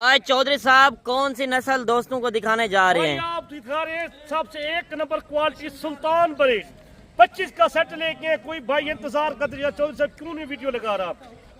आज चौधरी साहब कौन सी नस्ल दोस्तों को दिखाने जा रहे हैं? आप दिखा रहे हैं सबसे एक नंबर क्वालिटी सुल्तान ब्रीड 25 का सेट लेके कोई भाई इंतजार कर रहा चौधरी साहब क्यों नहीं वीडियो लगा रहा।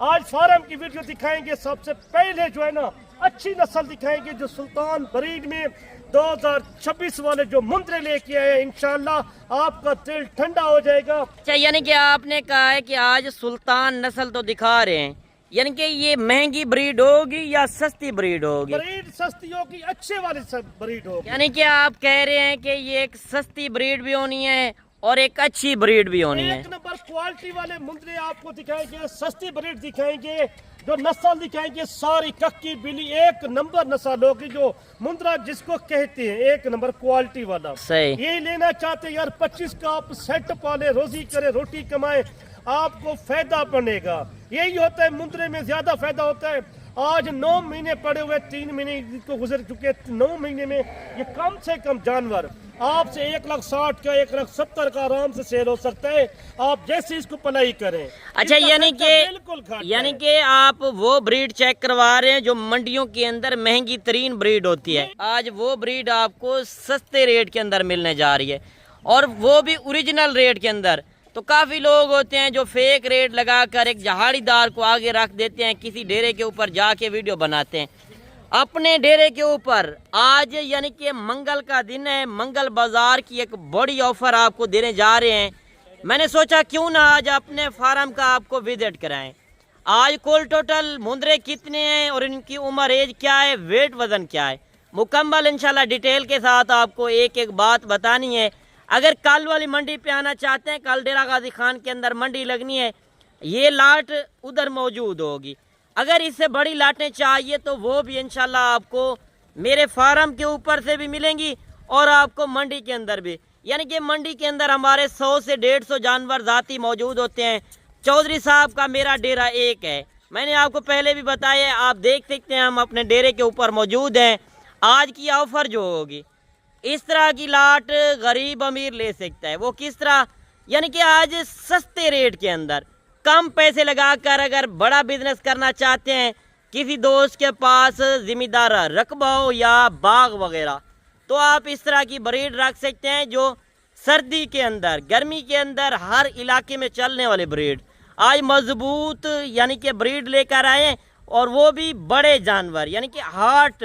आज फार्म की वीडियो दिखाएंगे, सबसे पहले जो है ना अच्छी नस्ल दिखाएंगे जो सुल्तान ब्रीड में 2026 वाले जो मुंद्रे लेके आए, इंशाल्लाह आपका दिल ठंडा हो जाएगा। अच्छा, यानी कि आपने कहा है कि आज सुल्तान नस्ल तो दिखा रहे हैं, यानी कि ये महंगी ब्रीड होगी या सस्ती ब्रीड होगी? ब्रीड सस्ती होगी, अच्छे वाली ब्रीड होगी। यानी कि आप कह रहे हैं कि ये एक सस्ती ब्रीड भी होनी है और एक अच्छी ब्रीड भी होनी है। एक नंबर क्वालिटी वाले मुंद्रे आपको दिखाएंगे, सस्ती ब्रीड दिखाएंगे, जो नस्ल दिखाएंगे सारी कक्की बिली एक नंबर नस्ल होगी, जो मुंद्रा जिसको कहते हैं एक नंबर क्वालिटी वाला। सही, यही लेना चाहते हैं यार 25 का आप सेट पाले, रोजी करे, रोटी कमाए, आपको फायदा बनेगा। यही होता है मुंद्रे में, ज्यादा फायदा होता है। आज 9 महीने पड़े हुए, 3 महीने को गुजर चुके, 9 महीने में ये कम से कम जानवर आपसे 1,60,000 का 1,70,000 का आराम से सेल हो सकता है, आप जैसे इसको पलाई करें। अच्छा, यानी कि आप वो ब्रीड चेक करवा रहे हैं जो मंडियों के अंदर महंगी तरीन ब्रीड होती है। आज वो ब्रीड आपको सस्ते रेट के अंदर मिलने जा रही है, और वो भी ओरिजिनल रेट के अंदर। तो काफी लोग होते हैं जो फेक रेट लगाकर एक जहाड़ीदार को आगे रख देते हैं, किसी डेरे के ऊपर जाके वीडियो बनाते हैं अपने डेरे के ऊपर। आज यानी कि मंगल का दिन है, मंगल बाजार की एक बड़ी ऑफर आपको देने जा रहे हैं। मैंने सोचा क्यों ना आज अपने फार्म का आपको विजिट कराएं। आज कुल टोटल मुंद्रे कितने हैं और इनकी उम्र एज क्या है, वेट वजन क्या है, मुकम्मल इंशाल्लाह डिटेल के साथ आपको एक एक बात बतानी है। अगर कल वाली मंडी पे आना चाहते हैं, कल डेरा गाजी खान के अंदर मंडी लगनी है, ये लाट उधर मौजूद होगी। अगर इससे बड़ी लाटें चाहिए तो वो भी इंशाल्लाह आपको मेरे फार्म के ऊपर से भी मिलेंगी और आपको मंडी के अंदर भी। यानी कि मंडी के अंदर हमारे 100 से 150 जानवर जाती मौजूद होते हैं। चौधरी साहब का मेरा डेरा एक है, मैंने आपको पहले भी बताया, आप देख सकते हैं हम अपने डेरे के ऊपर मौजूद हैं। आज की ऑफर जो होगी, इस तरह की लाट गरीब अमीर ले सकता है। वो किस तरह? यानी कि आज सस्ते रेट के अंदर कम पैसे लगाकर अगर बड़ा बिजनेस करना चाहते हैं, किसी दोस्त के पास जिम्मेदार रकबा हो या बाग वगैरह, तो आप इस तरह की ब्रीड रख सकते हैं जो सर्दी के अंदर, गर्मी के अंदर हर इलाके में चलने वाली ब्रीड। आज मजबूत यानी कि ब्रीड लेकर आए, और वो भी बड़े जानवर, यानी कि हार्ट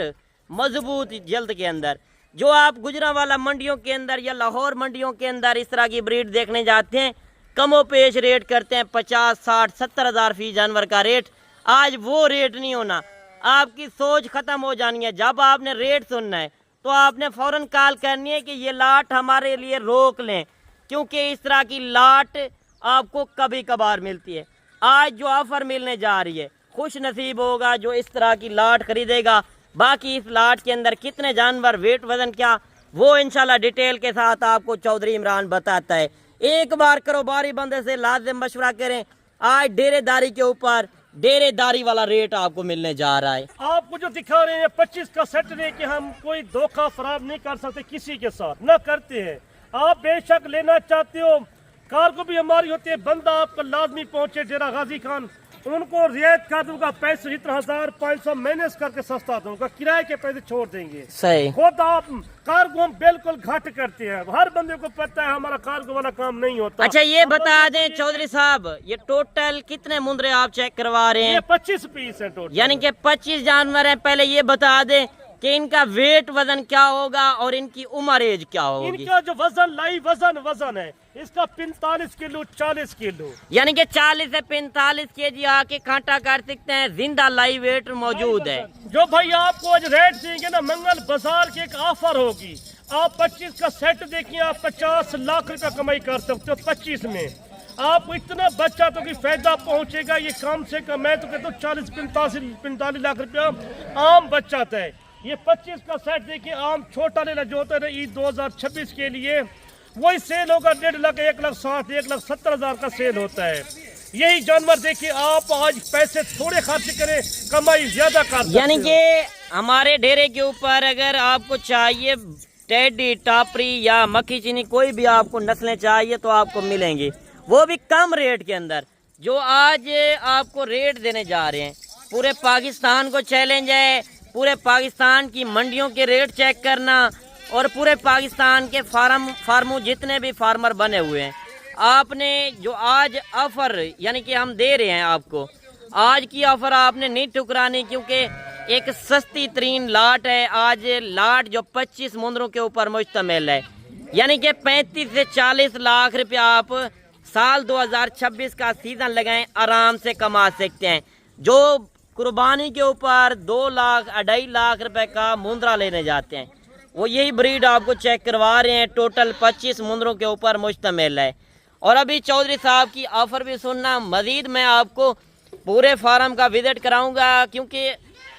मजबूत जल्द के अंदर। जो आप गुजरांवाला मंडियों के अंदर या लाहौर मंडियों के अंदर इस तरह की ब्रीड देखने जाते हैं, कमो पेश रेट करते हैं 50, 60, 70 हज़ार फी जानवर का रेट। आज वो रेट नहीं होना, आपकी सोच खत्म हो जानी है। जब आपने रेट सुनना है तो आपने फौरन कॉल करनी है कि ये लाट हमारे लिए रोक लें, क्योंकि इस तरह की लाट आपको कभी कभार मिलती है। आज जो ऑफर मिलने जा रही है, खुश नसीब होगा जो इस तरह की लाट खरीदेगा। बाकी इस लाट के अंदर कितने जानवर, वेट वजन क्या, वो इंशाल्लाह डिटेल के साथ आपको चौधरी इमरान बताता है। एक बार कारोबारी बंदे से लाजिम मशवरा करें। आज डेरेदारी के ऊपर डेरेदारी वाला रेट आपको मिलने जा रहा है। आपको जो दिखा रहे हैं 25 का सेट लेके हम कोई धोखा फराब नहीं कर सकते किसी के साथ, न करते हैं। आप बेशक लेना चाहते हो, कार्गो भी हमारी होती है, बंदा आपका लाजमी पहुंचे डेरा गाजी खान, उनको रियायत कर दूंगा, पैसे इतना 1,500 मैनेज करके सस्ता दूंगा, किराए के पैसे छोड़ देंगे। सही, खुद आप कार्गो हम बिल्कुल घाट करते हैं, हर बंदे को पता है हमारा कार्गो वाला काम नहीं होता। अच्छा, ये बता दें चौधरी साहब, ये टोटल कितने मुंद्रे आप चेक करवा रहे हैं? ये 25 पीस है टोटल, यानी कि 25 जानवर हैं। पहले ये बता दें कि इनका वेट वजन क्या होगा और इनकी उम्र एज क्या होगी? इनका जो वजन लाइव वजन है इसका 45 किलो 40 किलो, यानी कि 40 से 45 केजी आके कांटा काट सकते हैं, जिंदा लाइव वेट मौजूद है। जो भाई आपको आज रेट देंगे ना, मंगल बाजार की एक ऑफर होगी। आप 25 का सेट देखिए, आप 50 लाख रुपया कमाई कर सकते हो 25 में। आपको इतना बच्चा तो कि फायदा पहुंचेगा, ये कम से कम मैं तो कहता हूँ 40-45 लाख रुपया आम बचत है। ये 25 का सेट देखिए, आम छोटा लेना जो होता है ईद 2026 के लिए, वही सेल होगा 1.5 लाख, 1,60,000, 1,70,000 का सेल होता है। यही जानवर देखिए, आप आज पैसे थोड़े खर्च करें, कमाई ज्यादा कर सकते हो। यानी कि हमारे डेरे के ऊपर अगर आपको चाहिए टेडी, टापरी या मक्खी चीनी, कोई भी आपको नस्लें चाहिए तो आपको मिलेंगी, वो भी कम रेट के अंदर। जो आज आपको रेट देने जा रहे हैं, पूरे पाकिस्तान को चैलेंज है पूरे पाकिस्तान की मंडियों के रेट चेक करना और पूरे पाकिस्तान के फार्मों जितने भी फार्मर बने हुए हैं, आपने जो आज ऑफ़र यानी कि हम दे रहे हैं आपको, आज की ऑफ़र आपने नहीं ठुकरानी, क्योंकि एक सस्ती तरीन लाट है। आज लाट जो 25 मुंदरों के ऊपर मुश्तमिल है, यानी कि 35 से 40 लाख रुपया आप साल 2026 का सीज़न लगाएं, आराम से कमा सकते हैं। जो कुर्बानी के ऊपर 2 लाख 2.5 लाख रुपए का मुंदरा लेने जाते हैं, वो यही ब्रीड आपको चेक करवा रहे हैं। टोटल 25 मुंदरों के ऊपर मुश्तमिल है। और अभी चौधरी साहब की ऑफ़र भी सुनना, मज़ीद मैं आपको पूरे फार्म का विज़िट कराऊंगा, क्योंकि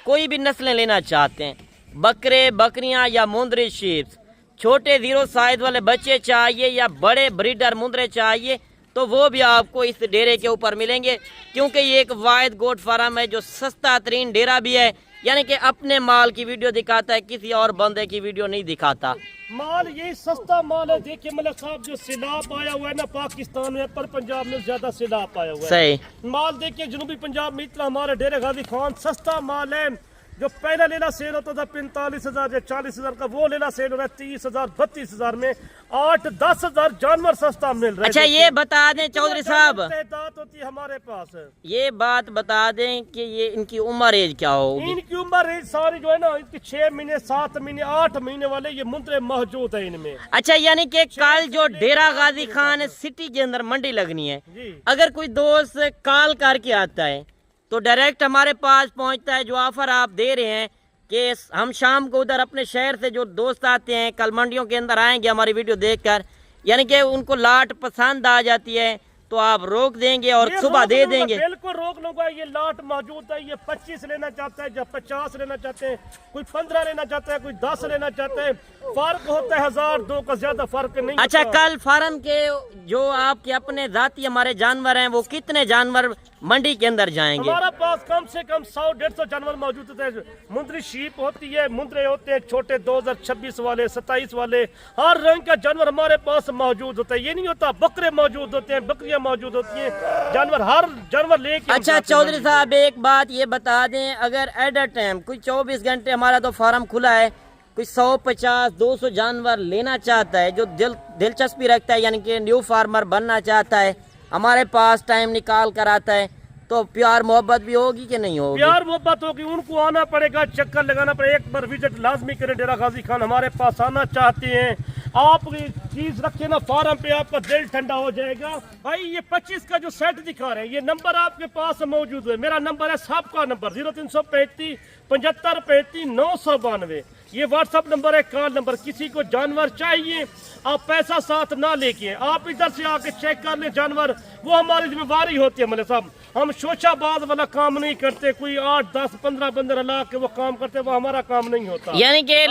कोई भी नस्लें लेना चाहते हैं, बकरे बकरियां या मुंदरी शीप्स, छोटे 0 साइज़ वाले बच्चे चाहिए या बड़े ब्रीडर मुंदरे चाहिए, तो वो भी आपको इस डेरे के ऊपर मिलेंगे, क्योंकि ये एक वाहिद गोट फार्म है जो सस्ता तरीन डेरा भी है, यानी कि अपने माल की वीडियो दिखाता है, किसी और बंदे की वीडियो नहीं दिखाता। माल यही सस्ता माल है। देखिए मलिक साहब, जो सैलाब आया हुआ है ना पाकिस्तान में, पर पंजाब में ज्यादा सैलाब आया हुआ है। सही माल देखिए जनूबी पंजाब में इतना हमारे डेरे गाजी खान सस्ता माल है। जो पहला लेना सेल होता था 45,000 या 40,000 का, वो लेना सेल हो रहा है 30,000 32,000 में। 8-10 हजार जानवर सस्ता मिल रहा है। अच्छा, ये बता दें चौधरी साहब, तादाद होती है हमारे पास। ये बात बता दें कि ये इनकी उम्र एज क्या होगी? इनकी उम्र एज सारी जो है ना, इनकी 6 महीने 7 महीने 8 महीने वाले ये मुंदरे मौजूद है इनमें। अच्छा, यानी कि कल जो डेरा गाजी खान सिटी के अंदर मंडी लगनी है, अगर कोई दोस्त कॉल करके आता है तो डायरेक्ट हमारे पास पहुंचता है। जो ऑफर आप दे रहे हैं कि हम शाम को उधर अपने शहर से जो दोस्त आते हैं, कल मंडियों के अंदर आएंगे हमारी वीडियो देखकर, यानी कि उनको लाट पसंद आ जाती है तो आप रोक देंगे और सुबह दे देंगे? बिल्कुल रोक लूंगा। ये लाट मौजूद है। ये 25 लेना चाहता है, जब 50 लेना चाहते हैं, कोई 15 लेना चाहता है, कोई 10 लेना चाहते हैं। फर्क होता है 1000-2 का, ज्यादा फर्क नहीं। अच्छा, कल फार्म के जो आपके अपने जाती हमारे जानवर हैं, वो कितने जानवर मंडी के अंदर जाएंगे? हमारे पास कम से कम 100-150 जानवर मौजूद होते हैं। मुंदरी शीप होती है, मुंदरे होते हैं छोटे 2026 वाले 27 वाले, हर रंग का जानवर हमारे पास मौजूद होता है। ये नहीं होता बकरे मौजूद होते हैं, बकरियां मौजूद होती हैं, जानवर हर जानवर लेके। अच्छा चौधरी साहब, एक बात ये बता दें, अगर एट अ टाइम कोई 24 घंटे हमारा तो फार्म खुला है, कोई 150-200 जानवर लेना चाहता है, जो दिलचस्पी रखता है, यानी कि न्यू फार्मर बनना चाहता है, हमारे पास टाइम निकाल कर आता है, तो प्यार मोहब्बत भी होगी कि नहीं होगी? प्यार मोहब्बत होगी। उनको आना पड़ेगा, चक्कर लगाना पड़ेगा, एक बार विजिट लाजमी करें डेरा गाजी खान। हमारे पास आना चाहते हैं, आप चीज रखे ना फार्म पे, आपका दिल ठंडा हो जाएगा। भाई ये 25 का जो सेट दिखा रहे हैं, ये नंबर आपके पास मौजूद है। मेरा नंबर है सबका नंबर 0335 75 35 992। ये व्हाट्सअप नंबर है, कॉल नंबर। किसी को जानवर चाहिए, आप पैसा साथ ना लेके, आप इधर से आके चेक कर लें जानवर, वो हमारी जिम्मेवारी होती है। मतलब साहब, हम शोशाबाज वाला काम नहीं करते, कोई 8, 10, 15 बंदर ला के वो काम करते, वो हमारा काम नहीं होता। यानी कि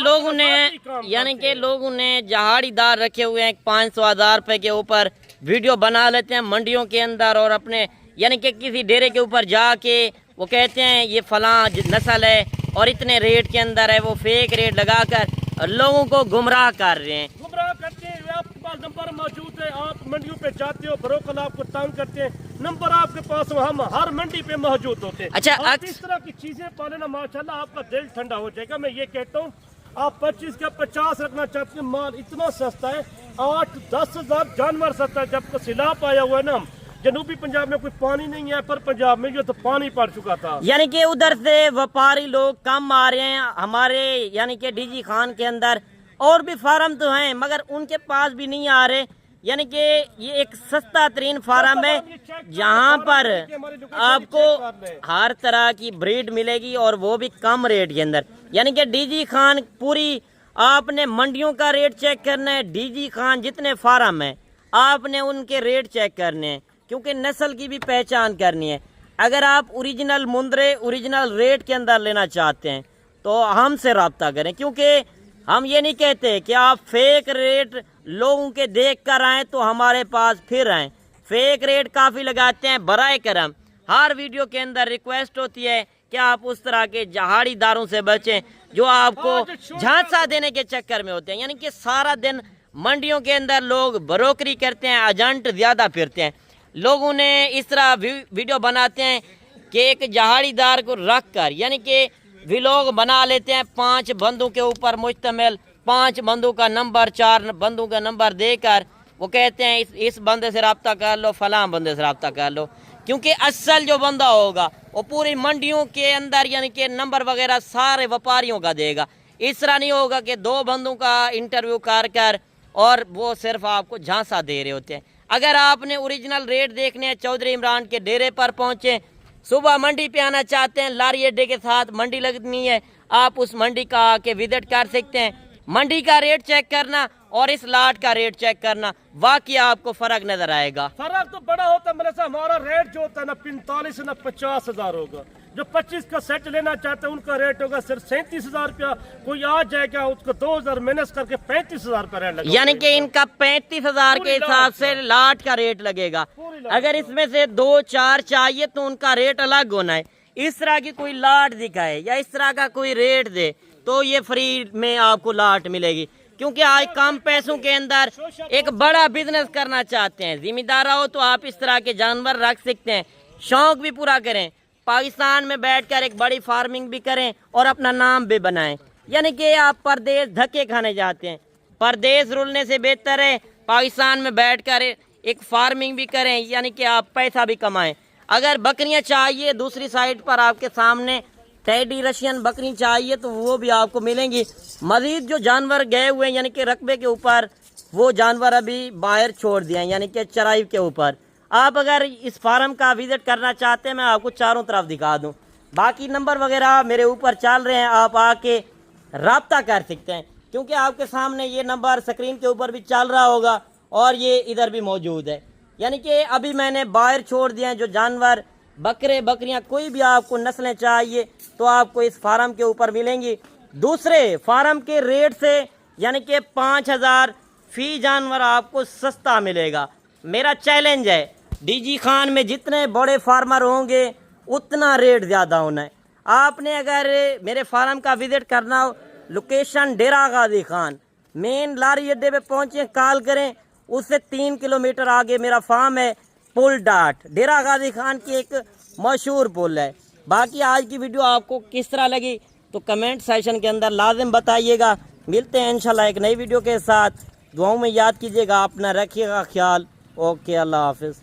लोगों ने जहाड़ीदार रखे हुए हैं 500,000 रुपए के ऊपर, वीडियो बना लेते हैं मंडियों के अंदर और अपने यानी कि किसी डेरे के ऊपर जाके वो कहते हैं ये फलां नस्ल है और इतने रेट के अंदर है, वो फेक रेट लगाकर लोगों को गुमराह कर रहे हैं। गुमराह करते हैं। आपके पास नंबर मौजूद है, आप मंडियों पे जाते हो, ब्रोकर आपको तंग करते हैं, नंबर आपके पास हम हर मंडी पे मौजूद होते हैं। अच्छा, इस तरह की चीजें पाले ना माशाल्लाह आपका दिल ठंडा हो जाएगा। मैं ये कहता हूँ, आप 25 का 50 रखना चाहते हैं, माल इतना सस्ता है, 8-10 हजार जानवर सस्ता है। जब सैलाब आया हुआ है ना, जनूबी पंजाब में कोई पानी नहीं है, पर पंजाब में जो तो पानी पड़ चुका था। यानी कि उधर से व्यापारी लोग कम आ रहे हैं हमारे, यानी कि डीजी खान के अंदर और भी फार्म तो हैं, मगर उनके पास भी नहीं आ रहे। यानी कि ये एक सस्ता तरीन फार्म है जहाँ पर आपको हर तरह की ब्रीड मिलेगी और वो भी कम रेट के अंदर। यानी कि डीजी खान पूरी आपने मंडियों का रेट चेक करना है, डीजी खान जितने फार्म है आपने उनके रेट चेक करने हैं, क्योंकि नस्ल की भी पहचान करनी है। अगर आप ओरिजिनल मुंदरे ओरिजिनल रेट के अंदर लेना चाहते हैं तो हमसे रब्ता करें, क्योंकि हम ये नहीं कहते कि आप फेक रेट लोगों के देख कर आएँ तो हमारे पास फिर आएँ। फेक रेट काफ़ी लगाते हैं। बराए करम हर वीडियो के अंदर रिक्वेस्ट होती है कि आप उस तरह के जहाड़ीदारों से बचें जो आपको झांसा देने के चक्कर में होते हैं। यानी कि सारा दिन मंडियों के अंदर लोग ब्रोकरी करते हैं, एजेंट ज़्यादा फिरते हैं। लोगों ने इस तरह वीडियो बनाते हैं कि एक जहाड़ीदार को रख कर, यानी कि व्लॉग बना लेते हैं 5 बंदों के ऊपर मुश्तमिल, 5 बंदों का नंबर, 4 बंदों का नंबर देकर वो कहते हैं इस बंदे से रब्ता कर लो, फलां बंदे से रब्ता कर लो। क्योंकि असल जो बंदा होगा वो पूरी मंडियों के अंदर यानी कि नंबर वगैरह सारे व्यापारियों का देगा। इस तरह नहीं होगा कि 2 बंदों का इंटरव्यू कर और वो सिर्फ आपको झांसा दे रहे होते हैं। अगर आपने ओरिजिनल रेट देखने हैं, चौधरी इमरान के डेरे पर पहुँचे, सुबह मंडी पे आना चाहते हैं, लारी अड्डे के साथ मंडी लगनी है, आप उस मंडी का आके विजिट कर सकते हैं। मंडी का रेट चेक करना और इस लाट का रेट चेक करना, वाकई आपको फर्क नजर आएगा। फर्क तो बड़ा होता है मेरे से। हमारा रेट जो होता है ना 45 ना 50,000 होगा। जो 25 का सेट लेना चाहते हैं उनका रेट होगा सिर्फ 37,000 रुपया। कोई आ जाएगा उसको 2,000 माइनस करके 35,000 रुपया रेट लगेगा। यानी कि इनका 35,000 के हिसाब से लाट का रेट लगेगा। अगर इसमें से 2-4 चाहिए तो उनका रेट अलग होना है। इस तरह की कोई लाट दिखाए या इस तरह का कोई रेट दे तो ये फ्री में आपको लाट मिलेगी। क्योंकि आज कम पैसों के अंदर एक बड़ा बिजनेस करना चाहते हैं, जिम्मेदार हो तो आप इस तरह के जानवर रख सकते हैं, शौक भी पूरा करें, पाकिस्तान में बैठकर एक बड़ी फार्मिंग भी करें और अपना नाम भी बनाएं। यानी कि आप परदेश धक्के खाने जाते हैं, परदेश रुलने से बेहतर है पाकिस्तान में बैठकर एक फार्मिंग भी करें, यानी कि आप पैसा भी कमाएं। अगर बकरियां चाहिए, दूसरी साइड पर आपके सामने टेडी रशियन बकरी चाहिए तो वो भी आपको मिलेंगी। मजीद जो जानवर गए हुए हैं यानी कि रकबे के ऊपर, वो जानवर अभी बाहर छोड़ दिए हैं यानी कि चराई के ऊपर। आप अगर इस फार्म का विजिट करना चाहते हैं, मैं आपको चारों तरफ दिखा दूं। बाकी नंबर वगैरह मेरे ऊपर चल रहे हैं, आप आके रब्ता कर सकते हैं। क्योंकि आपके सामने ये नंबर स्क्रीन के ऊपर भी चल रहा होगा और ये इधर भी मौजूद है। यानी कि अभी मैंने बाहर छोड़ दिए हैं जो जानवर, बकरे बकरियां, कोई भी आपको नस्लें चाहिए तो आपको इस फार्म के ऊपर मिलेंगी दूसरे फार्म के रेट से, यानी कि 5,000 फी जानवर आपको सस्ता मिलेगा। मेरा चैलेंज है, डीजी खान में जितने बड़े फार्मर होंगे उतना रेट ज़्यादा होना है। आपने अगर मेरे फार्म का विजिट करना हो, लोकेशन डेरा गाजी खान, मेन लारी अड्डे पे पहुँचे, कॉल करें, उससे 3 किलोमीटर आगे मेरा फार्म है। पुल डाट डेरा गाजी खान की एक मशहूर पुल है। बाकी आज की वीडियो आपको किस तरह लगी तो कमेंट सेक्शन के अंदर लाजिम बताइएगा। मिलते हैं इंशाल्लाह एक नई वीडियो के साथ। दुआओं में याद कीजिएगा, अपना रखिएगा ख्याल। ओके, अल्लाह हाफिज़।